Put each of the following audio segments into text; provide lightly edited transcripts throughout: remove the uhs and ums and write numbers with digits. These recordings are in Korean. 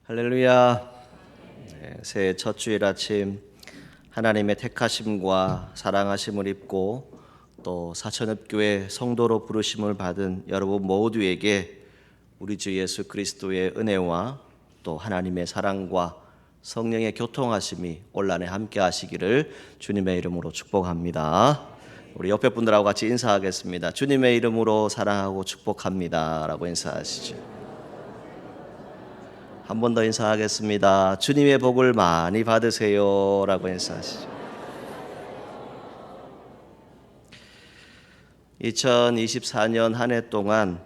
할렐루야. 새해 첫 주일 아침 하나님의 택하심과 사랑하심을 입고 또 사천읍교회 성도로 부르심을 받은 여러분 모두에게 우리 주 예수 그리스도의 은혜와 또 하나님의 사랑과 성령의 교통하심이 올한해 함께 하시기를 주님의 이름으로 축복합니다. 우리 옆에 분들하고 같이 인사하겠습니다. 주님의 이름으로 사랑하고 축복합니다 라고 인사하시죠. 한 번 더 인사하겠습니다. 주님의 복을 많이 받으세요 라고 인사하시죠. 2024년 한 해 동안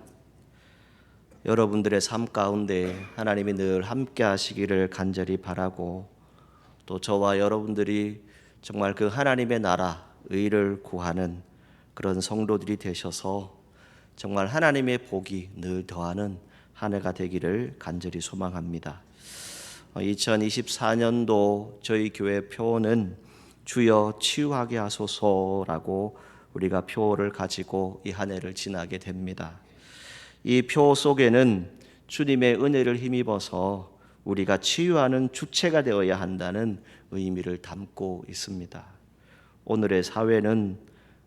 여러분들의 삶 가운데 하나님이 늘 함께 하시기를 간절히 바라고, 또 저와 여러분들이 정말 그 하나님의 나라 의를 구하는 그런 성도들이 되셔서 정말 하나님의 복이 늘 더하는 한 해가 되기를 간절히 소망합니다. 2024년도 저희 교회 표어는 주여 치유하게 하소서라고 우리가 표어를 가지고 이 한 해를 지나게 됩니다. 이 표어 속에는 주님의 은혜를 힘입어서 우리가 치유하는 주체가 되어야 한다는 의미를 담고 있습니다. 오늘의 사회는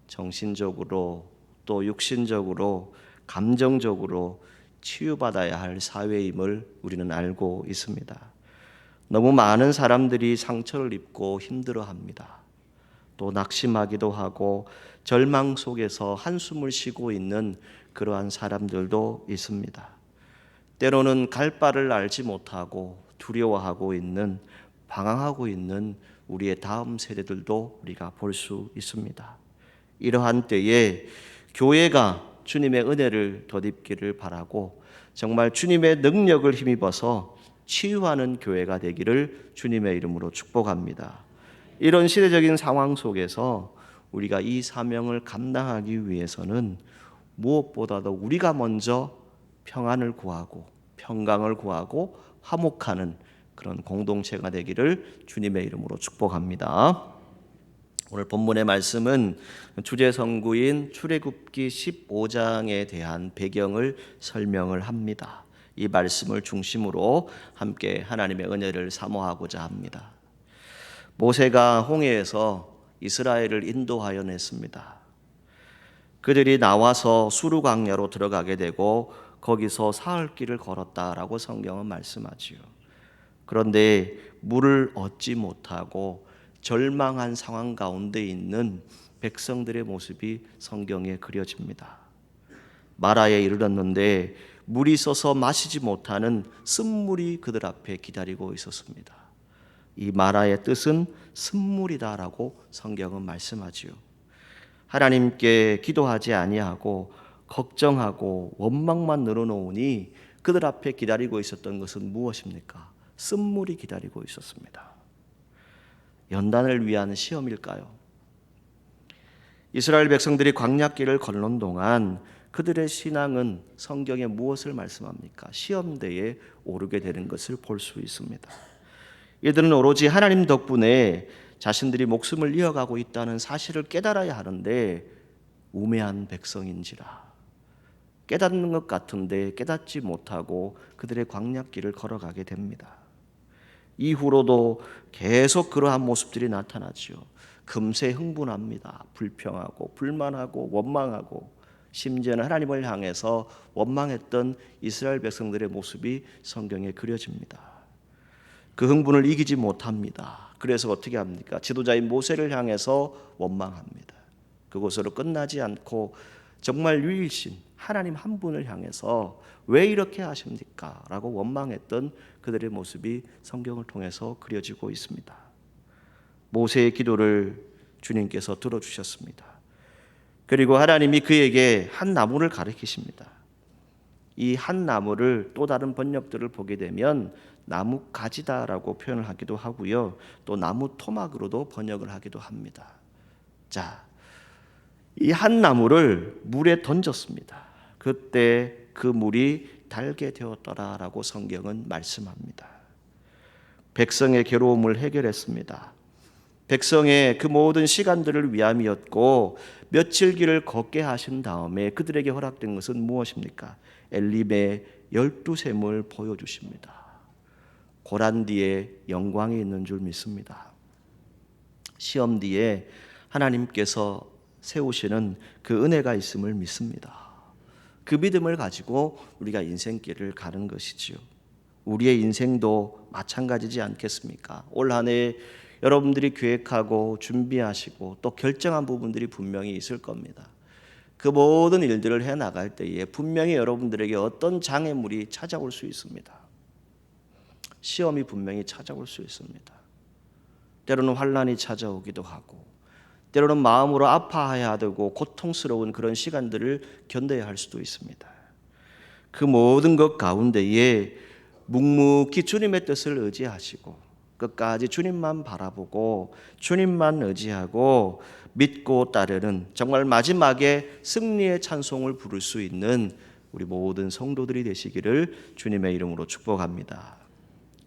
정신적으로 또 육신적으로 감정적으로 치유받아야 할 사회임을 우리는 알고 있습니다. 너무 많은 사람들이 상처를 입고 힘들어합니다. 또 낙심하기도 하고 절망 속에서 한숨을 쉬고 있는 그러한 사람들도 있습니다. 때로는 갈 바를 알지 못하고 두려워하고 있는, 방황하고 있는 우리의 다음 세대들도 우리가 볼 수 있습니다. 이러한 때에 교회가 주님의 은혜를 덧입기를 바라고 정말 주님의 능력을 힘입어서 치유하는 교회가 되기를 주님의 이름으로 축복합니다. 이런 시대적인 상황 속에서 우리가 이 사명을 감당하기 위해서는 무엇보다도 우리가 먼저 평안을 구하고 평강을 구하고 화목하는 그런 공동체가 되기를 주님의 이름으로 축복합니다. 오늘 본문의 말씀은 주제 성구인 출애굽기 15장에 대한 배경을 설명을 합니다. 이 말씀을 중심으로 함께 하나님의 은혜를 사모하고자 합니다. 모세가 홍해에서 이스라엘을 인도하여 냈습니다. 그들이 나와서 수르 광야로 들어가게 되고 거기서 사흘 길을 걸었다라고 성경은 말씀하지요. 그런데 물을 얻지 못하고 절망한 상황 가운데 있는 백성들의 모습이 성경에 그려집니다. 마라에 이르렀는데 물이 있어서 마시지 못하는 쓴물이 그들 앞에 기다리고 있었습니다. 이 마라의 뜻은 쓴물이다라고 성경은 말씀하지요. 하나님께 기도하지 아니하고 걱정하고 원망만 늘어놓으니 그들 앞에 기다리고 있었던 것은 무엇입니까? 쓴물이 기다리고 있었습니다. 연단을 위한 시험일까요? 이스라엘 백성들이 광야길을 걷는 동안 그들의 신앙은 성경에 무엇을 말씀합니까? 시험대에 오르게 되는 것을 볼 수 있습니다. 이들은 오로지 하나님 덕분에 자신들이 목숨을 이어가고 있다는 사실을 깨달아야 하는데 우매한 백성인지라 깨닫는 것 같은데 깨닫지 못하고 그들의 광야길을 걸어가게 됩니다. 이후로도 계속 그러한 모습들이 나타나죠. 금세 흥분합니다. 불평하고 불만하고 원망하고 심지어는 하나님을 향해서 원망했던 이스라엘 백성들의 모습이 성경에 그려집니다. 그 흥분을 이기지 못합니다. 그래서 어떻게 합니까? 지도자인 모세를 향해서 원망합니다. 그것으로 끝나지 않고 정말 유일신 하나님 한 분을 향해서 왜 이렇게 하십니까? 라고 원망했던 그들의 모습이 성경을 통해서 그려지고 있습니다. 모세의 기도를 주님께서 들어주셨습니다. 그리고 하나님이 그에게 한 나무를 가리키십니다. 이 한 나무를 또 다른 번역들을 보게 되면 나무 가지다라고 표현을 하기도 하고요. 또 나무 토막으로도 번역을 하기도 합니다. 자, 이 한 나무를 물에 던졌습니다. 그때 그 물이 달게 되었더라라고 성경은 말씀합니다. 백성의 괴로움을 해결했습니다. 백성의 그 모든 시간들을 위함이었고 며칠 길을 걷게 하신 다음에 그들에게 허락된 것은 무엇입니까? 엘림의 12샘을 보여주십니다. 고난 뒤에 영광이 있는 줄 믿습니다. 시험 뒤에 하나님께서 세우시는 그 은혜가 있음을 믿습니다. 그 믿음을 가지고 우리가 인생길을 가는 것이지요. 우리의 인생도 마찬가지지 않겠습니까? 올 한 해 여러분들이 계획하고 준비하시고 또 결정한 부분들이 분명히 있을 겁니다. 그 모든 일들을 해나갈 때에 분명히 여러분들에게 어떤 장애물이 찾아올 수 있습니다. 시험이 분명히 찾아올 수 있습니다. 때로는 환난이 찾아오기도 하고, 때로는 마음으로 아파해야 되고 고통스러운 그런 시간들을 견뎌야 할 수도 있습니다. 그 모든 것 가운데에 묵묵히 주님의 뜻을 의지하시고 끝까지 주님만 바라보고 주님만 의지하고 믿고 따르는, 정말 마지막에 승리의 찬송을 부를 수 있는 우리 모든 성도들이 되시기를 주님의 이름으로 축복합니다.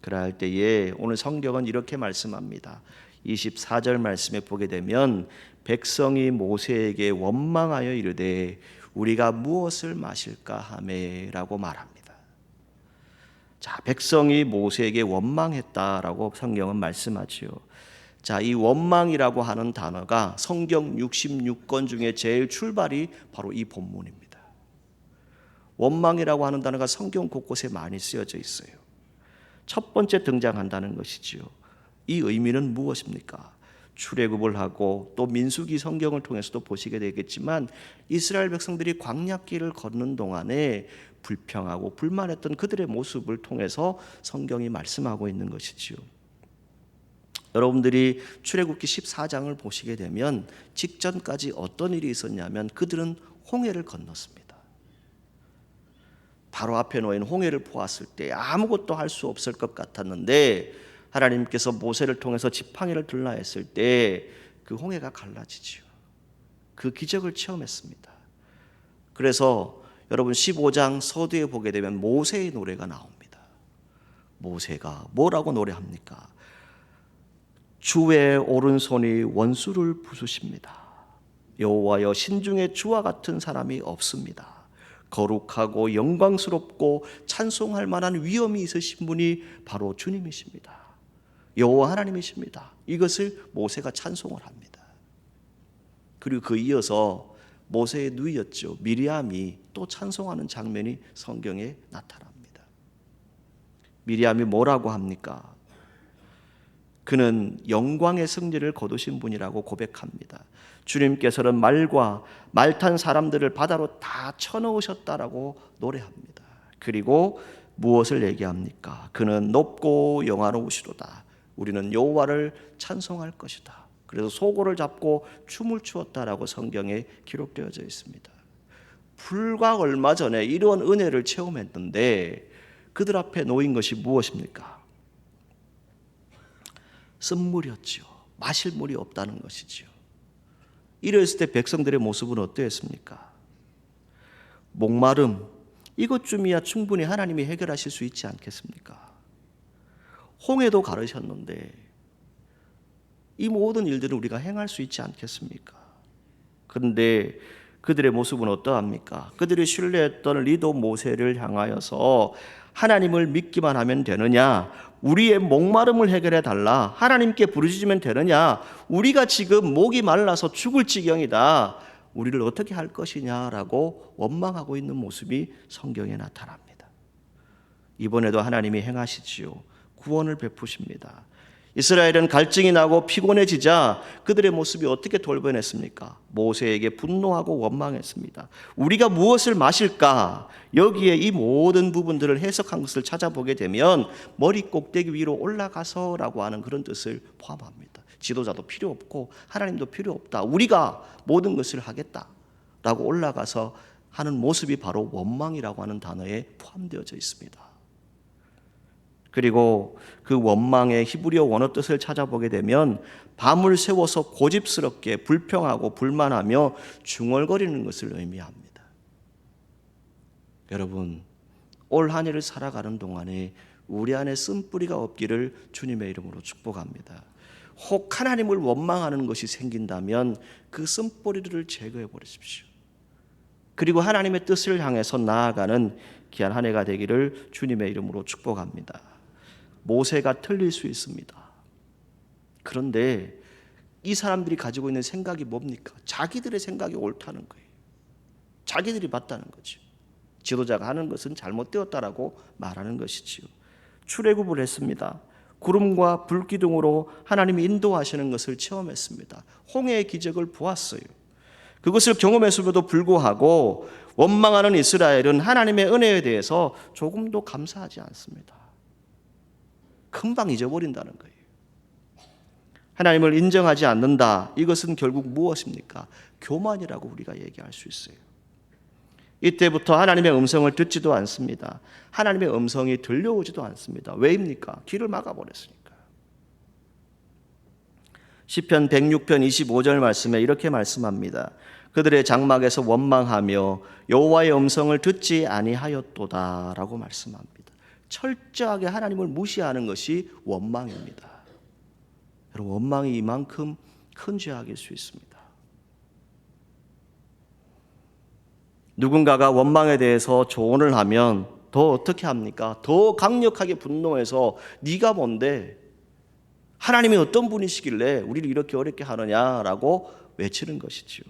그러할 때에 오늘 성경은 이렇게 말씀합니다. 24절 말씀에 보게 되면 백성이 모세에게 원망하여 이르되 우리가 무엇을 마실까 하매라고 말합니다. 자, 백성이 모세에게 원망했다라고 성경은 말씀하지요. 자, 이 원망이라고 하는 단어가 성경 66권 중에 제일 출발이 바로 이 본문입니다. 원망이라고 하는 단어가 성경 곳곳에 많이 쓰여져 있어요. 첫 번째 등장한다는 것이지요. 이 의미는 무엇입니까? 출애굽을 하고 또 민수기 성경을 통해서도 보시게 되겠지만 이스라엘 백성들이 광야길을 걷는 동안에 불평하고 불만했던 그들의 모습을 통해서 성경이 말씀하고 있는 것이지요. 여러분들이 출애굽기 14장을 보시게 되면 직전까지 어떤 일이 있었냐면 그들은 홍해를 건넜습니다. 바로 앞에 놓인 홍해를 보았을 때 아무것도 할 수 없을 것 같았는데 하나님께서 모세를 통해서 지팡이를 들라 했을 때 그 홍해가 갈라지지요. 그 기적을 체험했습니다. 그래서 여러분 15장 서두에 보게 되면 모세의 노래가 나옵니다. 모세가 뭐라고 노래합니까? 주의 오른손이 원수를 부수십니다. 여호와여 신중에 주와 같은 사람이 없습니다. 거룩하고 영광스럽고 찬송할 만한 위엄이 있으신 분이 바로 주님이십니다. 여호와 하나님이십니다. 이것을 모세가 찬송을 합니다. 그리고 그 이어서 모세의 누이였죠, 미리암이 또 찬송하는 장면이 성경에 나타납니다. 미리암이 뭐라고 합니까? 그는 영광의 승리를 거두신 분이라고 고백합니다. 주님께서는 말과 말 탄 사람들을 바다로 다 쳐넣으셨다라고 노래합니다. 그리고 무엇을 얘기합니까? 그는 높고 영화로우시도다. 우리는 여호와를 찬송할 것이다. 그래서 소고를 잡고 춤을 추었다라고 성경에 기록되어져 있습니다. 불과 얼마 전에 이런 은혜를 체험했는데 그들 앞에 놓인 것이 무엇입니까? 쓴물이었죠. 마실 물이 없다는 것이죠. 이랬을 때 백성들의 모습은 어떠했습니까? 목마름, 이것쯤이야 충분히 하나님이 해결하실 수 있지 않겠습니까? 홍해도 가르셨는데 이 모든 일들은 우리가 행할 수 있지 않겠습니까? 그런데 그들의 모습은 어떠합니까? 그들이 신뢰했던 리더 모세를 향하여서 하나님을 믿기만 하면 되느냐? 우리의 목마름을 해결해 달라. 하나님께 부르짖으면 되느냐? 우리가 지금 목이 말라서 죽을 지경이다. 우리를 어떻게 할 것이냐라고 원망하고 있는 모습이 성경에 나타납니다. 이번에도 하나님이 행하시지요. 구원을 베푸십니다. 이스라엘은 갈증이 나고 피곤해지자 그들의 모습이 어떻게 돌변했습니까? 모세에게 분노하고 원망했습니다. 우리가 무엇을 마실까? 여기에 이 모든 부분들을 해석한 것을 찾아보게 되면 머리 꼭대기 위로 올라가서라고 하는 그런 뜻을 포함합니다. 지도자도 필요 없고 하나님도 필요 없다. 우리가 모든 것을 하겠다라고 올라가서 하는 모습이 바로 원망이라고 하는 단어에 포함되어져 있습니다. 그리고 그 원망의 히브리어 원어 뜻을 찾아보게 되면 밤을 새워서 고집스럽게 불평하고 불만하며 중얼거리는 것을 의미합니다. 여러분, 올 한 해를 살아가는 동안에 우리 안에 쓴뿌리가 없기를 주님의 이름으로 축복합니다. 혹 하나님을 원망하는 것이 생긴다면 그 쓴뿌리를 제거해 버리십시오. 그리고 하나님의 뜻을 향해서 나아가는 귀한 한 해가 되기를 주님의 이름으로 축복합니다. 모세가 틀릴 수 있습니다. 그런데 이 사람들이 가지고 있는 생각이 뭡니까? 자기들의 생각이 옳다는 거예요. 자기들이 맞다는 거죠. 지도자가 하는 것은 잘못되었다라고 말하는 것이지요. 출애굽을 했습니다. 구름과 불기둥으로 하나님이 인도하시는 것을 체험했습니다. 홍해의 기적을 보았어요. 그것을 경험했음에도 불구하고 원망하는 이스라엘은 하나님의 은혜에 대해서 조금도 감사하지 않습니다. 금방 잊어버린다는 거예요. 하나님을 인정하지 않는다. 이것은 결국 무엇입니까? 교만이라고 우리가 얘기할 수 있어요. 이때부터 하나님의 음성을 듣지도 않습니다. 하나님의 음성이 들려오지도 않습니다. 왜입니까? 귀를 막아버렸으니까. 시편 106편 25절 말씀에 이렇게 말씀합니다. 그들의 장막에서 원망하며 여호와의 음성을 듣지 아니하였도다 라고 말씀합니다. 철저하게 하나님을 무시하는 것이 원망입니다. 여러분, 원망이 이만큼 큰 죄악일 수 있습니다. 누군가가 원망에 대해서 조언을 하면 더 어떻게 합니까? 더 강력하게 분노해서 네가 뭔데? 하나님이 어떤 분이시길래 우리를 이렇게 어렵게 하느냐라고 외치는 것이지요.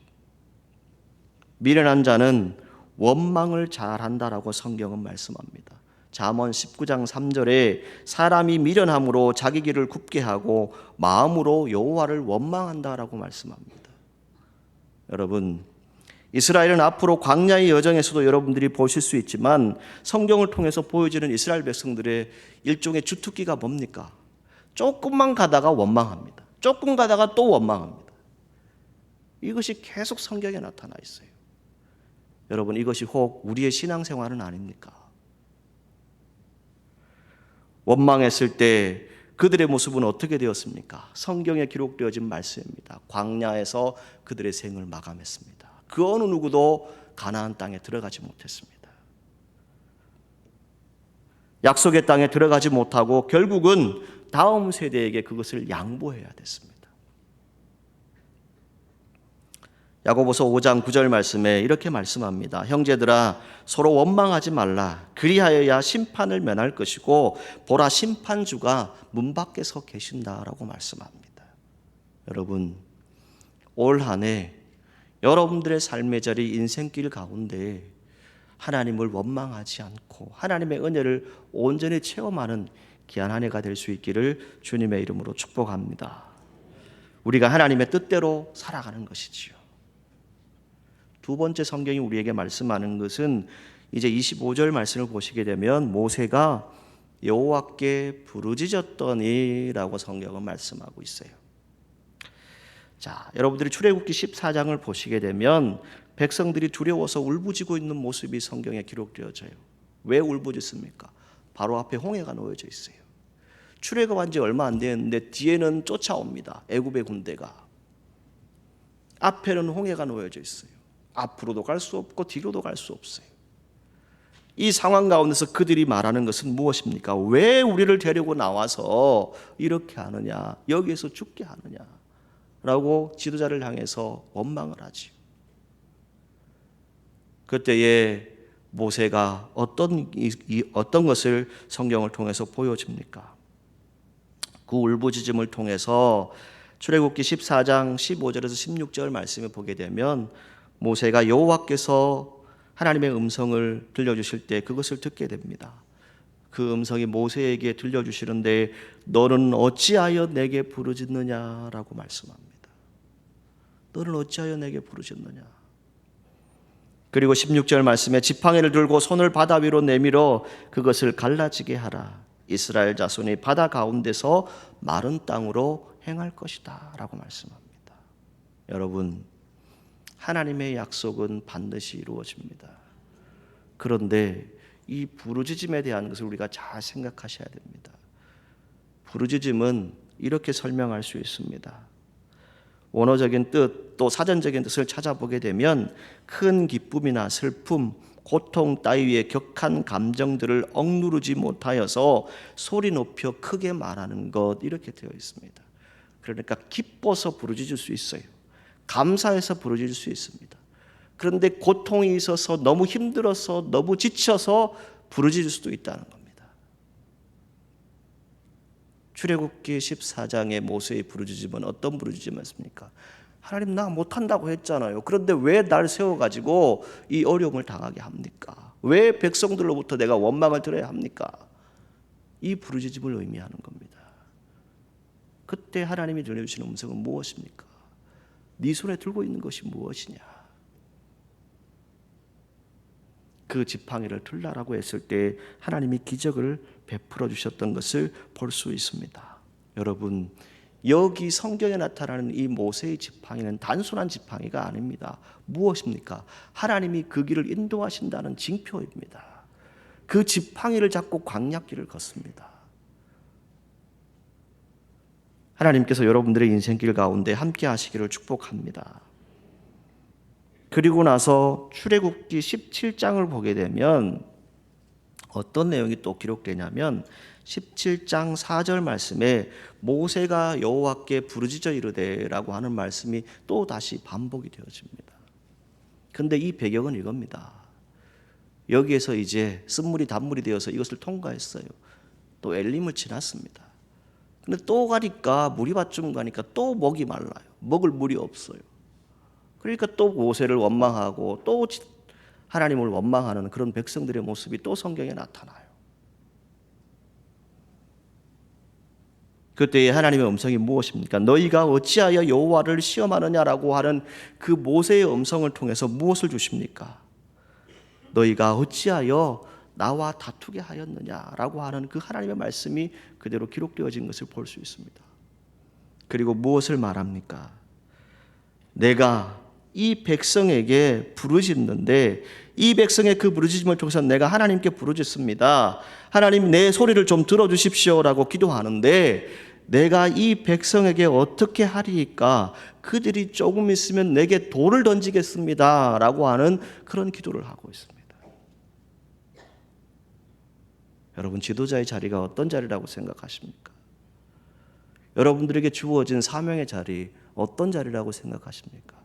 미련한 자는 원망을 잘한다라고 성경은 말씀합니다. 잠언 19장 3절에 사람이 미련함으로 자기 길을 굽게 하고 마음으로 여호와를 원망한다라고 말씀합니다. 여러분, 이스라엘은 앞으로 광야의 여정에서도 여러분들이 보실 수 있지만 성경을 통해서 보여지는 이스라엘 백성들의 일종의 주특기가 뭡니까? 조금만 가다가 원망합니다. 조금 가다가 또 원망합니다. 이것이 계속 성경에 나타나 있어요. 여러분, 이것이 혹 우리의 신앙생활은 아닙니까? 원망했을 때 그들의 모습은 어떻게 되었습니까? 성경에 기록되어진 말씀입니다. 광야에서 그들의 생을 마감했습니다. 그 어느 누구도 가나안 땅에 들어가지 못했습니다. 약속의 땅에 들어가지 못하고 결국은 다음 세대에게 그것을 양보해야 됐습니다. 야고보서 5장 9절 말씀에 이렇게 말씀합니다. 형제들아, 서로 원망하지 말라. 그리하여야 심판을 면할 것이고 보라, 심판주가 문 밖에 서 계신다라고 말씀합니다. 여러분, 올 한 해 여러분들의 삶의 자리, 인생길 가운데 하나님을 원망하지 않고 하나님의 은혜를 온전히 체험하는 귀한 한 해가 될 수 있기를 주님의 이름으로 축복합니다. 우리가 하나님의 뜻대로 살아가는 것이지요. 두 번째 성경이 우리에게 말씀하는 것은 이제 25절 말씀을 보시게 되면 모세가 여호와께 부르짖었더니라고 성경은 말씀하고 있어요. 자, 여러분들이 출애굽기 14장을 보시게 되면 백성들이 두려워서 울부짖고 있는 모습이 성경에 기록되어져요. 왜 울부짖습니까? 바로 앞에 홍해가 놓여져 있어요. 출애굽한 지 얼마 안 됐는데 뒤에는 쫓아옵니다. 애굽의 군대가. 앞에는 홍해가 놓여져 있어요. 앞으로도 갈 수 없고 뒤로도 갈 수 없어요. 이 상황 가운데서 그들이 말하는 것은 무엇입니까? 왜 우리를 데리고 나와서 이렇게 하느냐, 여기에서 죽게 하느냐 라고 지도자를 향해서 원망을 하지. 그때에 모세가 어떤 것을 성경을 통해서 보여줍니까? 그 울부짖음을 통해서 출애굽기 14장 15절에서 16절 말씀을 보게 되면 모세가 여호와께서 하나님의 음성을 들려주실 때 그것을 듣게 됩니다. 그 음성이 모세에게 들려주시는데 너는 어찌하여 내게 부르짖느냐라고 말씀합니다. 너는 어찌하여 내게 부르짖느냐. 그리고 16절 말씀에 지팡이를 들고 손을 바다 위로 내밀어 그것을 갈라지게 하라. 이스라엘 자손이 바다 가운데서 마른 땅으로 행할 것이다 라고 말씀합니다. 여러분, 하나님의 약속은 반드시 이루어집니다. 그런데 이 부르짖음에 대한 것을 우리가 잘 생각하셔야 됩니다. 부르짖음은 이렇게 설명할 수 있습니다. 원어적인 뜻, 또 사전적인 뜻을 찾아보게 되면 큰 기쁨이나 슬픔, 고통 따위의 격한 감정들을 억누르지 못하여서 소리 높여 크게 말하는 것, 이렇게 되어 있습니다. 그러니까 기뻐서 부르짖을 수 있어요. 감사해서 부르짖을 수 있습니다. 그런데 고통이 있어서 너무 힘들어서 너무 지쳐서 부르짖을 수도 있다는 겁니다. 출애굽기 14장의 모세의 부르짖음은 어떤 부르짖음이었습니까? 하나님, 나 못한다고 했잖아요. 그런데 왜 날 세워가지고 이 어려움을 당하게 합니까? 왜 백성들로부터 내가 원망을 들어야 합니까? 이 부르짖음을 의미하는 겁니다. 그때 하나님이 들려주시는 음성은 무엇입니까? 네 손에 들고 있는 것이 무엇이냐? 그 지팡이를 들라라고 했을 때 하나님이 기적을 베풀어 주셨던 것을 볼 수 있습니다. 여러분, 여기 성경에 나타나는 이 모세의 지팡이는 단순한 지팡이가 아닙니다. 무엇입니까? 하나님이 그 길을 인도하신다는 징표입니다. 그 지팡이를 잡고 광야길을 걷습니다. 하나님께서 여러분들의 인생길 가운데 함께 하시기를 축복합니다. 그리고 나서 출애굽기 17장을 보게 되면 어떤 내용이 또 기록되냐면 17장 4절 말씀에 모세가 여호와께 부르짖어 이르되라고 하는 말씀이 또 다시 반복이 되어집니다. 그런데 이 배경은 이겁니다. 여기에서 이제 쓴물이 단물이 되어서 이것을 통과했어요. 또 엘림을 지났습니다. 근데 또 가니까 무리밭쯤 가니까 또 목이 말라요. 먹을 물이 없어요. 그러니까 또 모세를 원망하고 또 하나님을 원망하는 그런 백성들의 모습이 또 성경에 나타나요. 그때의 하나님의 음성이 무엇입니까? 너희가 어찌하여 여호와를 시험하느냐라고 하는 그 모세의 음성을 통해서 무엇을 주십니까? 너희가 어찌하여 나와 다투게 하였느냐라고 하는 그 하나님의 말씀이 그대로 기록되어진 것을 볼 수 있습니다. 그리고 무엇을 말합니까? 내가 이 백성에게 부르짖는데 이 백성의 그 부르짖음을 통해서 내가 하나님께 부르짖습니다. 하나님, 내 소리를 좀 들어주십시오라고 기도하는데 내가 이 백성에게 어떻게 하리이까? 그들이 조금 있으면 내게 돌을 던지겠습니다 라고 하는 그런 기도를 하고 있습니다. 여러분, 지도자의 자리가 어떤 자리라고 생각하십니까? 여러분들에게 주어진 사명의 자리 어떤 자리라고 생각하십니까?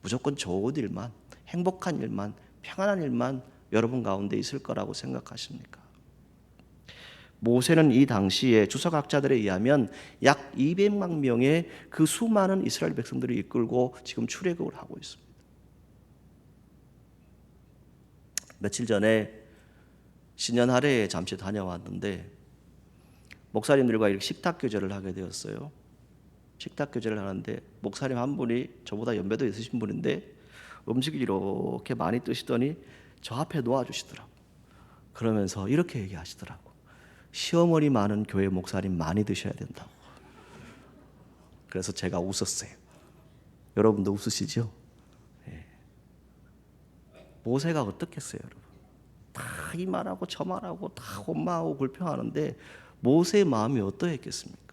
무조건 좋은 일만, 행복한 일만, 평안한 일만 여러분 가운데 있을 거라고 생각하십니까? 모세는 이 당시에 주석학자들에 의하면 약 200만 명의 그 수많은 이스라엘 백성들을 이끌고 지금 출애굽을 하고 있습니다. 며칠 전에 신년 할애에 잠시 다녀왔는데 목사님들과 이렇게 식탁 교제를 하게 되었어요. 식탁 교제를 하는데 목사님 한 분이 저보다 연배도 있으신 분인데 음식을 이렇게 많이 드시더니 저 앞에 놓아주시더라고. 그러면서 이렇게 얘기하시더라고. 시어머니 많은 교회 목사님 많이 드셔야 된다고. 그래서 제가 웃었어요. 여러분도 웃으시죠? 네. 모세가 어떻겠어요, 여러분? 다 이 말하고 저 말하고 다 원망하고 불평하는데 모세의 마음이 어떠했겠습니까?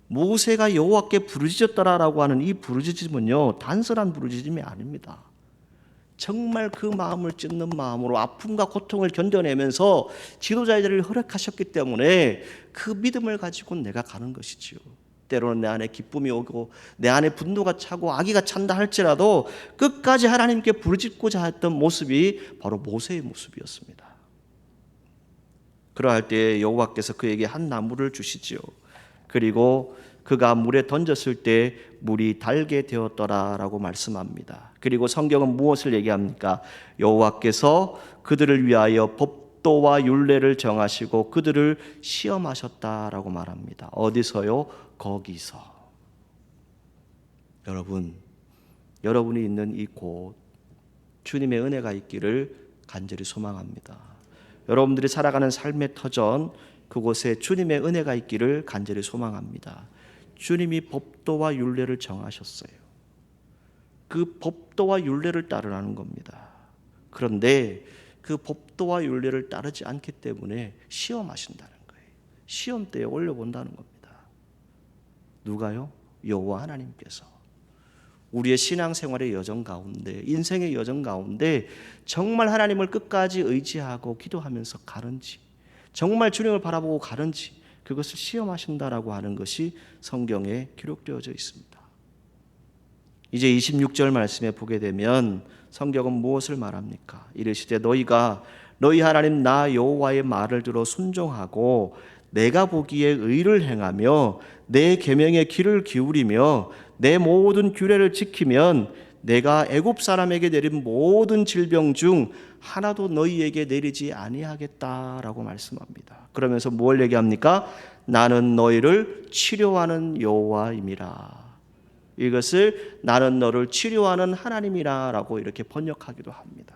모세가 여호와께 부르짖었더라라고 하는 이 부르짖음은요, 단순한 부르짖음이 아닙니다. 정말 그 마음을 찢는 마음으로 아픔과 고통을 견뎌내면서 지도자의 자리를 허락하셨기 때문에 그 믿음을 가지고 내가 가는 것이지요. 때로는 내 안에 기쁨이 오고 내 안에 분노가 차고 악의가 찬다 할지라도 끝까지 하나님께 부르짖고자 했던 모습이 바로 모세의 모습이었습니다. 그러할 때 여호와께서 그에게 한 나무를 주시지요. 그리고 그가 물에 던졌을 때 물이 달게 되었더라라고 말씀합니다. 그리고 성경은 무엇을 얘기합니까? 여호와께서 그들을 위하여 법도와 율례를 정하시고 그들을 시험하셨다라고 말합니다. 어디서요? 거기서. 여러분, 여러분이 있는 이곳 주님의 은혜가 있기를 간절히 소망합니다. 여러분들이 살아가는 삶의 터전 그곳에 주님의 은혜가 있기를 간절히 소망합니다. 주님이 법도와 율례를 정하셨어요. 그 법도와 율례를 따르라는 겁니다. 그런데 그 법도와 율례를 따르지 않기 때문에 시험하신다는 거예요. 시험대에 올려본다는 겁니다. 누가요? 여호와 하나님께서. 우리의 신앙생활의 여정 가운데, 인생의 여정 가운데 정말 하나님을 끝까지 의지하고 기도하면서 가는지, 정말 주님을 바라보고 가는지 그것을 시험하신다라고 하는 것이 성경에 기록되어져 있습니다. 이제 26절 말씀에 보게 되면 성경은 무엇을 말합니까? 이르시되 너희가 너희 하나님 나 여호와의 말을 들어 순종하고 내가 보기에 의를 행하며 내 계명의 귀를 기울이며 내 모든 규례를 지키면 내가 애굽 사람에게 내린 모든 질병 중 하나도 너희에게 내리지 아니하겠다라고 말씀합니다. 그러면서 뭘 얘기합니까? 나는 너희를 치료하는 여호와임이라. 이것을 나는 너를 치료하는 하나님이라라고 이렇게 번역하기도 합니다.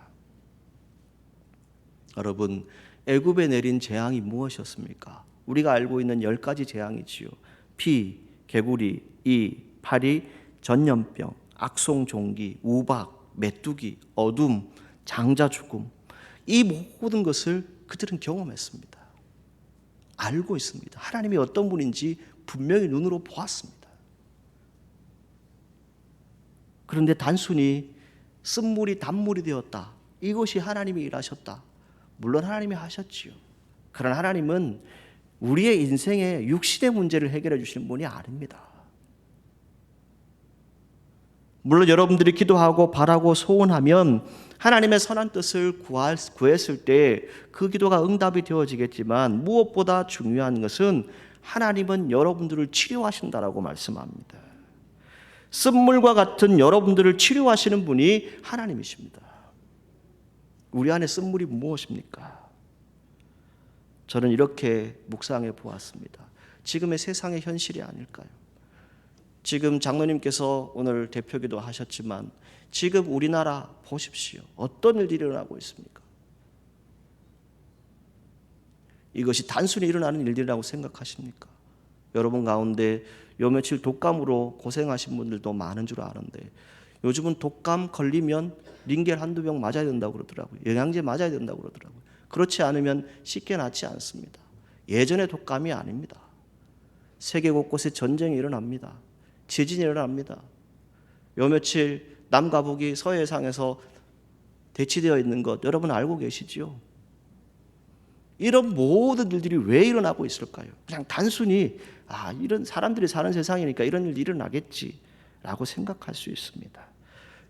여러분, 애굽에 내린 재앙이 무엇이었습니까? 우리가 알고 있는 10가지 재앙이지요. 피, 개구리, 이, 파리, 전염병, 악송종기, 우박, 메뚜기, 어둠, 장자 죽음. 이 모든 것을 그들은 경험했습니다. 알고 있습니다. 하나님이 어떤 분인지 분명히 눈으로 보았습니다. 그런데 단순히 쓴물이 단물이 되었다. 이것이 하나님이 일하셨다. 물론 하나님이 하셨지요. 그러나 하나님은 우리의 인생의 육신의 문제를 해결해 주시는 분이 아닙니다. 물론 여러분들이 기도하고 바라고 소원하면 하나님의 선한 뜻을 구했을 때 그 기도가 응답이 되어지겠지만 무엇보다 중요한 것은 하나님은 여러분들을 치료하신다라고 말씀합니다. 쓴물과 같은 여러분들을 치료하시는 분이 하나님이십니다. 우리 안에 쓴물이 무엇입니까? 저는 이렇게 묵상해 보았습니다. 지금의 세상의 현실이 아닐까요? 지금 장로님께서 오늘 대표기도 하셨지만 지금 우리나라 보십시오. 어떤 일들이 일어나고 있습니까? 이것이 단순히 일어나는 일들이라고 생각하십니까? 여러분 가운데 요 며칠 독감으로 고생하신 분들도 많은 줄 아는데 요즘은 독감 걸리면 링겔 한두 병 맞아야 된다고 그러더라고요. 영양제 맞아야 된다고 그러더라고요. 그렇지 않으면 쉽게 낫지 않습니다. 예전의 독감이 아닙니다. 세계 곳곳에 전쟁이 일어납니다. 지진이 일어납니다. 요 며칠 남과 북이 서해상에서 대치되어 있는 것 여러분 알고 계시지요? 이런 모든 일들이 왜 일어나고 있을까요? 그냥 단순히 이런 사람들이 사는 세상이니까 이런 일이 일어나겠지라고 생각할 수 있습니다.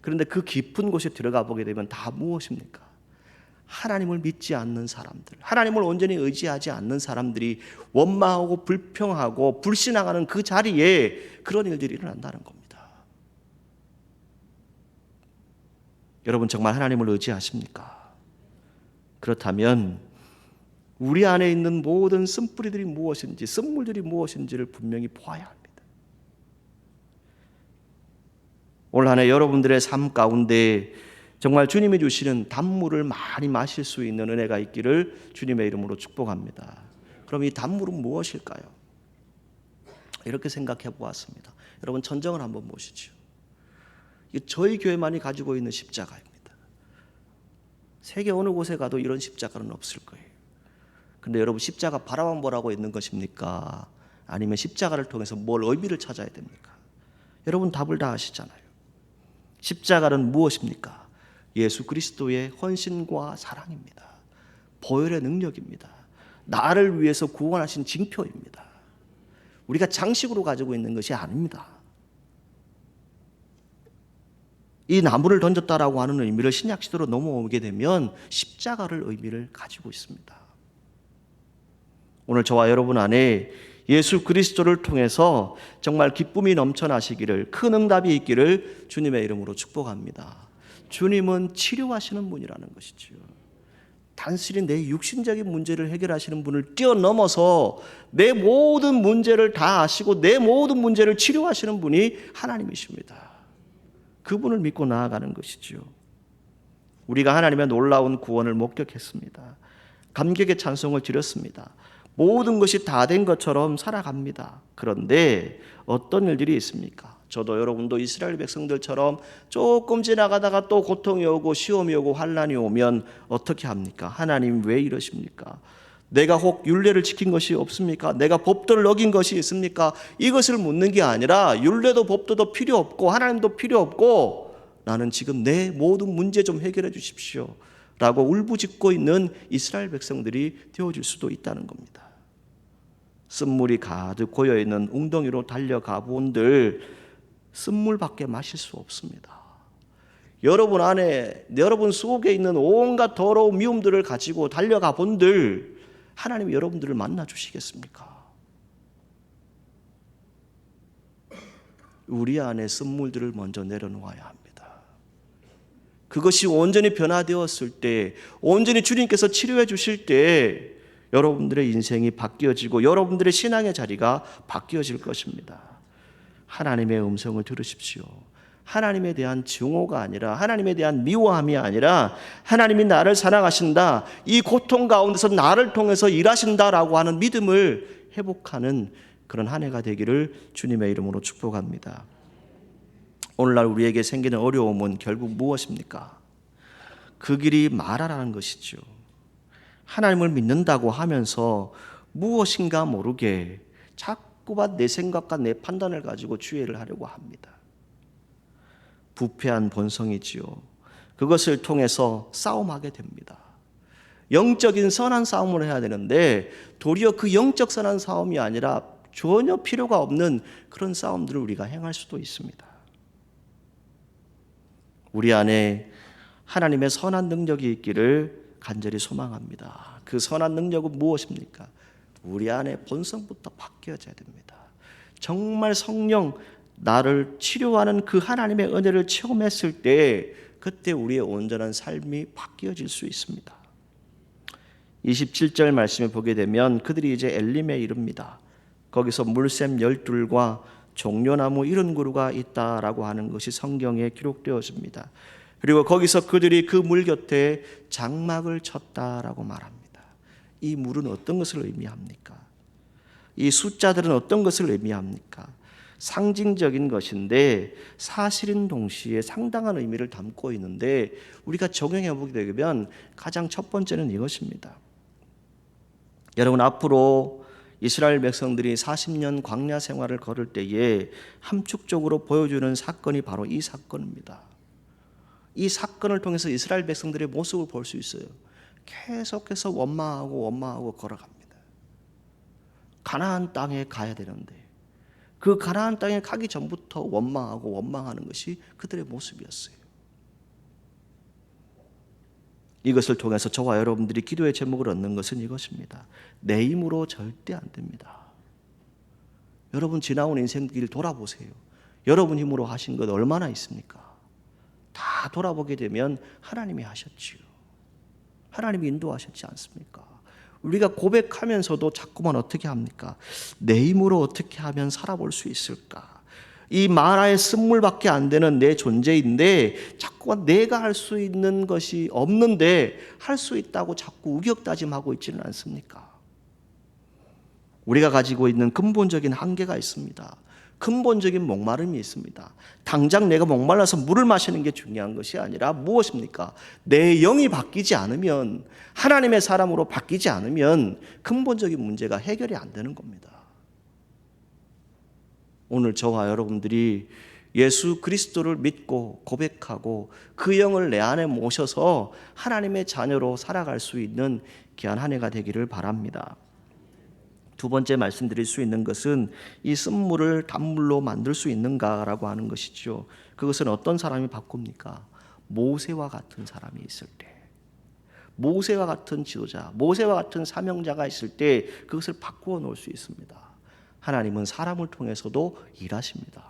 그런데 그 깊은 곳에 들어가 보게 되면 다 무엇입니까? 하나님을 믿지 않는 사람들, 하나님을 온전히 의지하지 않는 사람들이 원망하고 불평하고 불신앙하는 그 자리에 그런 일들이 일어난다는 겁니다. 여러분 정말 하나님을 의지하십니까? 그렇다면 우리 안에 있는 모든 쓴뿌리들이 무엇인지, 쓴물들이 무엇인지를 분명히 보아야 합니다. 올 한 해 여러분들의 삶 가운데 정말 주님이 주시는 단물을 많이 마실 수 있는 은혜가 있기를 주님의 이름으로 축복합니다. 그럼 이 단물은 무엇일까요? 이렇게 생각해 보았습니다. 여러분 천정을 한번 보시죠. 저희 교회만이 가지고 있는 십자가입니다. 세계 어느 곳에 가도 이런 십자가는 없을 거예요. 근데 여러분 십자가 바라만 보라고 있는 것입니까? 아니면 십자가를 통해서 뭘 의미를 찾아야 됩니까? 여러분 답을 다 아시잖아요. 십자가는 무엇입니까? 예수 그리스도의 헌신과 사랑입니다. 보혈의 능력입니다. 나를 위해서 구원하신 징표입니다. 우리가 장식으로 가지고 있는 것이 아닙니다. 이 나무를 던졌다라고 하는 의미를 신약 시대로 넘어오게 되면 십자가를 의미를 가지고 있습니다. 오늘 저와 여러분 안에 예수 그리스도를 통해서 정말 기쁨이 넘쳐나시기를, 큰 응답이 있기를 주님의 이름으로 축복합니다. 주님은 치료하시는 분이라는 것이죠. 단순히 내 육신적인 문제를 해결하시는 분을 뛰어넘어서 내 모든 문제를 다 아시고 내 모든 문제를 치료하시는 분이 하나님이십니다. 그분을 믿고 나아가는 것이죠. 우리가 하나님의 놀라운 구원을 목격했습니다. 감격의 찬송을 드렸습니다. 모든 것이 다 된 것처럼 살아갑니다. 그런데 어떤 일들이 있습니까? 저도 여러분도 이스라엘 백성들처럼 조금 지나가다가 또 고통이 오고 시험이 오고 환난이 오면 어떻게 합니까? 하나님 왜 이러십니까? 내가 혹 율례를 지킨 것이 없습니까? 내가 법도를 어긴 것이 있습니까? 이것을 묻는 게 아니라 율례도 법도도 필요 없고 하나님도 필요 없고 나는 지금 내 모든 문제 좀 해결해 주십시오 라고 울부짖고 있는 이스라엘 백성들이 되어질 수도 있다는 겁니다. 쓴물이 가득 고여있는 웅덩이로 달려가 본들 쓴물밖에 마실 수 없습니다. 여러분 안에, 여러분 속에 있는 온갖 더러운 미움들을 가지고 달려가 본들 하나님이 여러분들을 만나 주시겠습니까? 우리 안에 쓴물들을 먼저 내려놓아야 합니다. 그것이 온전히 변화되었을 때, 온전히 주님께서 치료해 주실 때 여러분들의 인생이 바뀌어지고 여러분들의 신앙의 자리가 바뀌어질 것입니다. 하나님의 음성을 들으십시오. 하나님에 대한 증오가 아니라, 하나님에 대한 미워함이 아니라, 하나님이 나를 사랑하신다, 이 고통 가운데서 나를 통해서 일하신다라고 하는 믿음을 회복하는 그런 한 해가 되기를 주님의 이름으로 축복합니다. 오늘날 우리에게 생기는 어려움은 결국 무엇입니까? 그 길이 말하라는 것이죠. 하나님을 믿는다고 하면서 무엇인가 모르게 자꾸만 내 생각과 내 판단을 가지고 주의를 하려고 합니다. 부패한 본성이지요. 그것을 통해서 싸움하게 됩니다. 영적인 선한 싸움을 해야 되는데 도리어 그 영적 선한 싸움이 아니라 전혀 필요가 없는 그런 싸움들을 우리가 행할 수도 있습니다. 우리 안에 하나님의 선한 능력이 있기를 간절히 소망합니다. 그 선한 능력은 무엇입니까? 우리 안에 본성부터 바뀌어져야 됩니다. 정말 성령, 나를 치료하는 그 하나님의 은혜를 체험했을 때 그때 우리의 온전한 삶이 바뀌어질 수 있습니다. 27절 말씀에 보게 되면 그들이 이제 엘림에 이릅니다. 거기서 물샘 12과 종려나무 70그루가 있다라고 하는 것이 성경에 기록되었습니다. 그리고 거기서 그들이 그 물 곁에 장막을 쳤다라고 말합니다. 이 물은 어떤 것을 의미합니까? 이 숫자들은 어떤 것을 의미합니까? 상징적인 것인데 사실인 동시에 상당한 의미를 담고 있는데 우리가 적용해 보게 되면 가장 첫 번째는 이것입니다. 여러분, 앞으로 이스라엘 백성들이 40년 광야 생활을 걸을 때에 함축적으로 보여주는 사건이 바로 이 사건입니다. 이 사건을 통해서 이스라엘 백성들의 모습을 볼 수 있어요. 계속해서 원망하고 걸어갑니다. 가나안 땅에 가야 되는데 그 가나안 땅에 가기 전부터 원망하는 것이 그들의 모습이었어요. 이것을 통해서 저와 여러분들이 기도의 제목을 얻는 것은 이것입니다. 내 힘으로 절대 안 됩니다. 여러분 지나온 인생길 돌아보세요. 여러분 힘으로 하신 것 얼마나 있습니까? 다 돌아보게 되면 하나님이 하셨지요. 하나님이 인도하셨지 않습니까? 우리가 고백하면서도 자꾸만 어떻게 합니까? 내 힘으로 어떻게 하면 살아볼 수 있을까? 이 마라의 쓴물밖에 안 되는 내 존재인데 자꾸만 내가 할 수 있는 것이 없는데 할 수 있다고 자꾸 우격다짐하고 있지는 않습니까? 우리가 가지고 있는 근본적인 한계가 있습니다. 근본적인 목마름이 있습니다. 당장 내가 목말라서 물을 마시는 게 중요한 것이 아니라 무엇입니까? 내 영이 바뀌지 않으면, 하나님의 사람으로 바뀌지 않으면 근본적인 문제가 해결이 안 되는 겁니다. 오늘 저와 여러분들이 예수 그리스도를 믿고 고백하고 그 영을 내 안에 모셔서 하나님의 자녀로 살아갈 수 있는 귀한 한 해가 되기를 바랍니다. 두 번째 말씀드릴 수 있는 것은 이 쓴물을 단물로 만들 수 있는가라고 하는 것이죠. 그것은 어떤 사람이 바꿉니까? 모세와 같은 사람이 있을 때, 모세와 같은 지도자, 모세와 같은 사명자가 있을 때 그것을 바꾸어 놓을 수 있습니다. 하나님은 사람을 통해서도 일하십니다.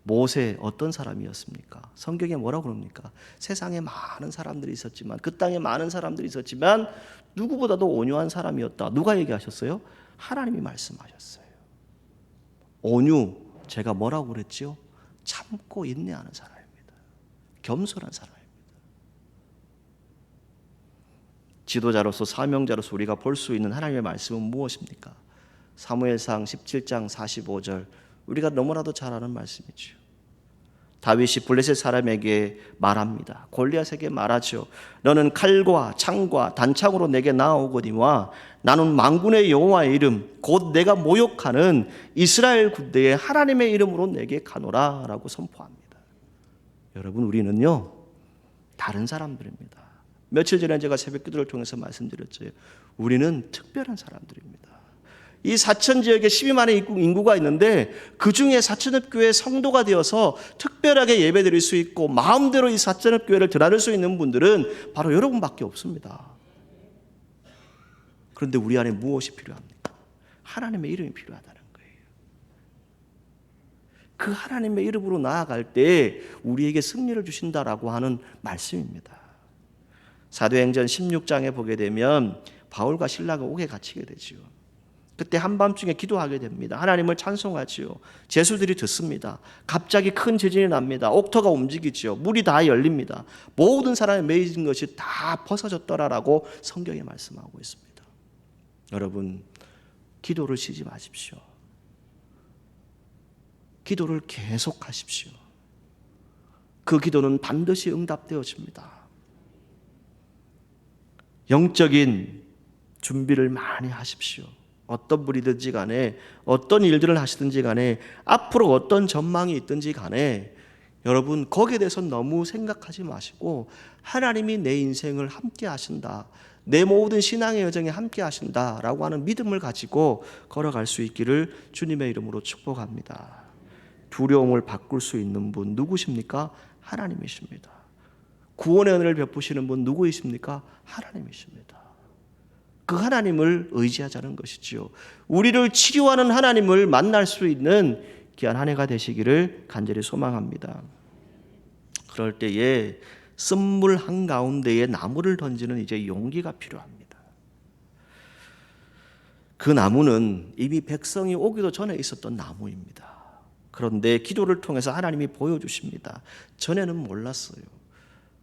모세 어떤 사람이었습니까? 성경에 뭐라고 그럽니까? 세상에 많은 사람들이 있었지만, 그 땅에 많은 사람들이 있었지만 누구보다도 온유한 사람이었다. 누가 얘기하셨어요? 하나님이 말씀하셨어요. 온유, 제가 뭐라고 그랬지요? 참고 인내하는 사람입니다. 겸손한 사람입니다. 지도자로서, 사명자로서 우리가 볼 수 있는 하나님의 말씀은 무엇입니까? 사무엘상 17장 45절, 우리가 너무나도 잘 아는 말씀이죠. 다윗이 블레셋 사람에게 말합니다. 골리앗에게 말하죠. 너는 칼과 창과 단창으로 내게 나아오거니와 나는 만군의 여호와의 이름 곧 내가 모욕하는 이스라엘 군대의 하나님의 이름으로 내게 가노라 라고 선포합니다. 여러분, 우리는요 다른 사람들입니다. 며칠 전에 제가 새벽 기도를 통해서 말씀드렸죠. 우리는 특별한 사람들입니다. 이 사천 지역에 12만의 인구가 있는데 그중에 사천읍교회 성도가 되어서 특별하게 예배드릴 수 있고 마음대로 이 사천읍교회를 드나들 수 있는 분들은 바로 여러분밖에 없습니다. 그런데 우리 안에 무엇이 필요합니까? 하나님의 이름이 필요하다는 거예요. 그 하나님의 이름으로 나아갈 때 우리에게 승리를 주신다라고 하는 말씀입니다. 사도행전 16장에 보게 되면 바울과 신라가 옥에 갇히게 되지요. 그때 한밤중에 기도하게 됩니다. 하나님을 찬송하지요. 제수들이 듣습니다. 갑자기 큰 지진이 납니다. 옥터가 움직이지요. 물이 다 열립니다. 모든 사람의 매이진 것이 다 벗어졌더라라고 성경에 말씀하고 있습니다. 여러분, 기도를 쉬지 마십시오. 기도를 계속하십시오. 그 기도는 반드시 응답되어집니다. 영적인 준비를 많이 하십시오. 어떤 분이든지 간에 어떤 일들을 하시든지 간에 앞으로 어떤 전망이 있든지 간에 여러분 거기에 대해서 너무 생각하지 마시고 하나님이 내 인생을 함께 하신다, 내 모든 신앙의 여정에 함께 하신다라고 하는 믿음을 가지고 걸어갈 수 있기를 주님의 이름으로 축복합니다. 두려움을 바꿀 수 있는 분 누구십니까? 하나님이십니다. 구원의 은혜를 베푸시는 분 누구이십니까? 하나님이십니다. 그 하나님을 의지하자는 것이지요. 우리를 치료하는 하나님을 만날 수 있는 귀한 한 해가 되시기를 간절히 소망합니다. 그럴 때에 쓴물 한가운데에 나무를 던지는 이제 용기가 필요합니다. 그 나무는 이미 백성이 오기도 전에 있었던 나무입니다. 그런데 기도를 통해서 하나님이 보여주십니다. 전에는 몰랐어요.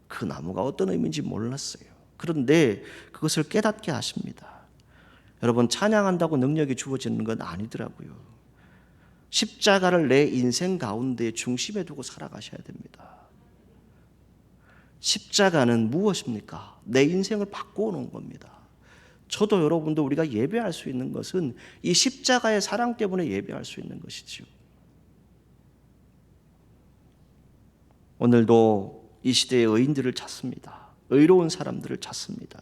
그 나무가 어떤 의미인지 몰랐어요. 그런데 그것을 깨닫게 하십니다. 여러분, 찬양한다고 능력이 주어지는 건 아니더라고요. 십자가를 내 인생 가운데 중심에 두고 살아가셔야 됩니다. 십자가는 무엇입니까? 내 인생을 바꾸어 놓은 겁니다. 저도 여러분도 우리가 예배할 수 있는 것은 이 십자가의 사랑 때문에 예배할 수 있는 것이지요. 오늘도 이 시대의 의인들을 찾습니다. 의로운 사람들을 찾습니다.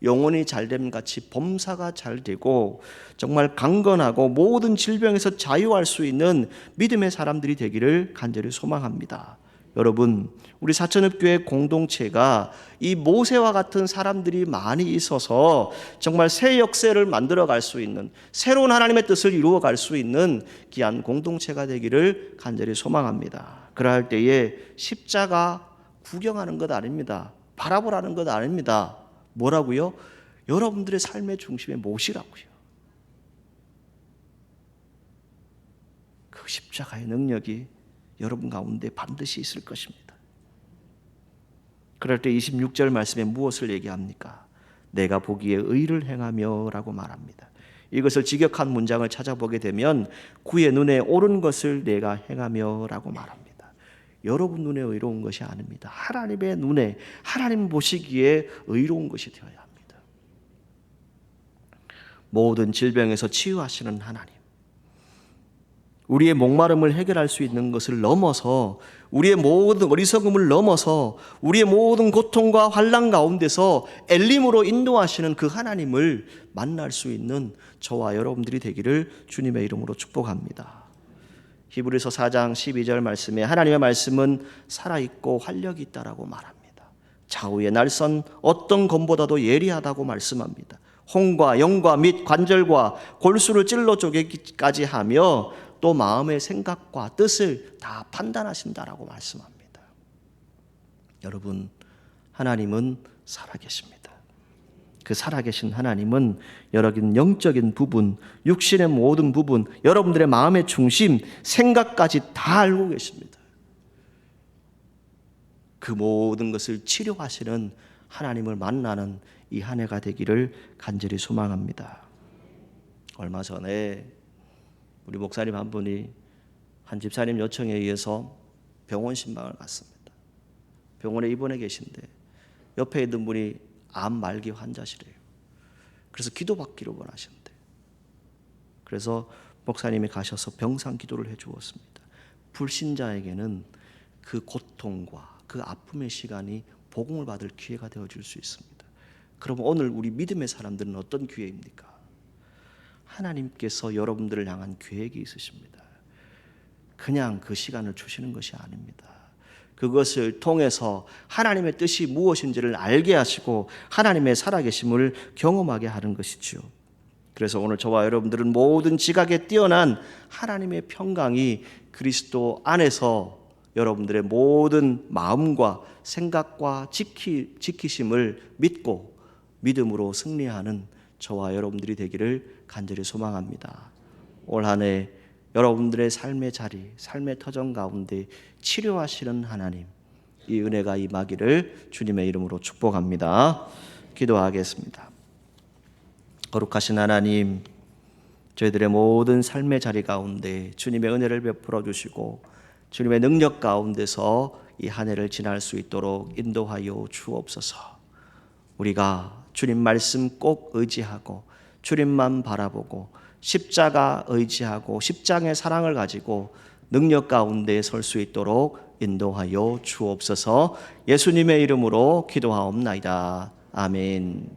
영혼이 잘됨 같이 범사가 잘 되고 정말 강건하고 모든 질병에서 자유할 수 있는 믿음의 사람들이 되기를 간절히 소망합니다. 여러분, 우리 사천읍교회 공동체가 이 모세와 같은 사람들이 많이 있어서 정말 새 역사를 만들어갈 수 있는, 새로운 하나님의 뜻을 이루어갈 수 있는 귀한 공동체가 되기를 간절히 소망합니다. 그럴 때에 십자가 구경하는 것 아닙니다. 바라보라는 것 아닙니다. 뭐라고요? 여러분들의 삶의 중심에 모시라고요. 그 십자가의 능력이 여러분 가운데 반드시 있을 것입니다. 그럴 때 26절 말씀에 무엇을 얘기합니까? 내가 보기에 의를 행하며 라고 말합니다. 이것을 직역한 문장을 찾아보게 되면 그의 눈에 옳은 것을 내가 행하며 라고 말합니다. 여러분 눈에 의로운 것이 아닙니다. 하나님의 눈에, 하나님 보시기에 의로운 것이 되어야 합니다. 모든 질병에서 치유하시는 하나님, 우리의 목마름을 해결할 수 있는 것을 넘어서, 우리의 모든 어리석음을 넘어서 우리의 모든 고통과 환난 가운데서 엘림으로 인도하시는 그 하나님을 만날 수 있는 저와 여러분들이 되기를 주님의 이름으로 축복합니다. 히브리서 4장 12절 말씀에 하나님의 말씀은 살아있고 활력이 있다라고 말합니다. 좌우의 날선 어떤 검보다도 예리하다고 말씀합니다. 혼과 영과 및 관절과 골수를 찔러 쪼개기까지 하며 또 마음의 생각과 뜻을 다 판단하신다라고 말씀합니다. 여러분, 하나님은 살아계십니다. 그 살아계신 하나님은 여러분 영적인 부분, 육신의 모든 부분, 여러분들의 마음의 중심, 생각까지 다 알고 계십니다. 그 모든 것을 치료하시는 하나님을 만나는 이 한 해가 되기를 간절히 소망합니다. 얼마 전에 우리 목사님 한 분이 한 집사님 요청에 의해서 병원 신방을 갔습니다. 병원에 입원해 계신데 옆에 있는 분이 암 말기 환자시래요. 그래서 기도받기를 원하신대. 그래서 목사님이 가셔서 병상 기도를 해주었습니다. 불신자에게는 그 고통과 그 아픔의 시간이 복음을 받을 기회가 되어줄 수 있습니다. 그럼 오늘 우리 믿음의 사람들은 어떤 기회입니까? 하나님께서 여러분들을 향한 계획이 있으십니다. 그냥 그 시간을 주시는 것이 아닙니다. 그것을 통해서 하나님의 뜻이 무엇인지를 알게 하시고 하나님의 살아계심을 경험하게 하는 것이지요. 그래서 오늘 저와 여러분들은 모든 지각에 뛰어난 하나님의 평강이 그리스도 안에서 여러분들의 모든 마음과 생각과 지키심을 믿고 믿음으로 승리하는 저와 여러분들이 되기를 간절히 소망합니다. 올 한 해 여러분들의 삶의 자리, 삶의 터전 가운데 치료하시는 하나님, 이 은혜가 임하기를 주님의 이름으로 축복합니다. 기도하겠습니다. 거룩하신 하나님, 저희들의 모든 삶의 자리 가운데 주님의 은혜를 베풀어 주시고 주님의 능력 가운데서 이 한 해를 지날 수 있도록 인도하여 주옵소서. 우리가 주님 말씀 꼭 의지하고 주님만 바라보고 십자가 의지하고 십장의 사랑을 가지고 능력 가운데 설 수 있도록 인도하여 주옵소서. 예수님의 이름으로 기도하옵나이다. 아멘.